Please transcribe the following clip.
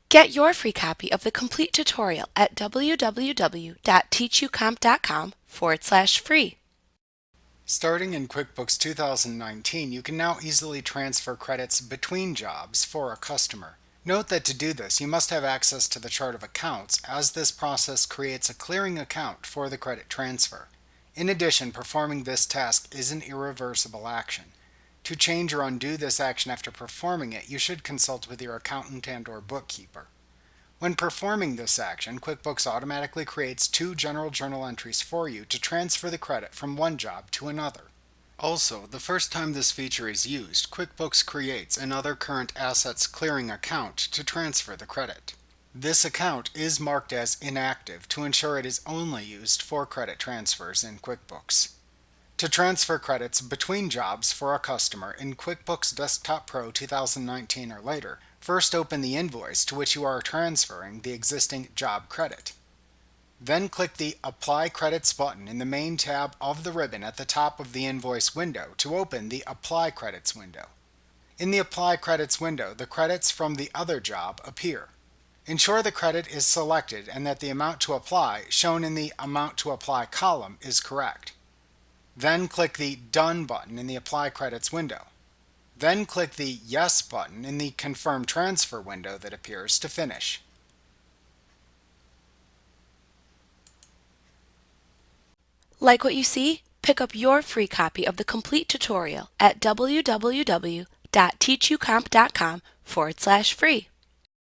Get your free copy of the complete tutorial at www.teachucomp.com/free. Starting in QuickBooks 2019, you can now easily transfer credits between jobs for a customer. Note that to do this, you must have access to the chart of accounts, as this process creates a clearing account for the credit transfer. In addition, performing this task is an irreversible action. To change or undo this action after performing it, you should consult with your accountant and/or bookkeeper. When performing this action, QuickBooks automatically creates two general journal entries for you to transfer the credit from one job to another. Also, the first time this feature is used, QuickBooks creates another current assets clearing account to transfer the credit. This account is marked as inactive to ensure it is only used for credit transfers in QuickBooks. To transfer credits between jobs for a customer in QuickBooks Desktop Pro 2019 or later, first open the invoice to which you are transferring the existing job credit. Then click the Apply Credits button in the main tab of the ribbon at the top of the invoice window to open the Apply Credits window. In the Apply Credits window, the credits from the other job appear. Ensure the credit is selected and that the amount to apply, shown in the Amount to Apply column, is correct. Then click the Done button in the Apply Credits window. Then click the Yes button in the Confirm Transfer window that appears to finish. Like what you see? Pick up your free copy of the complete tutorial at www.teachucomp.com/free.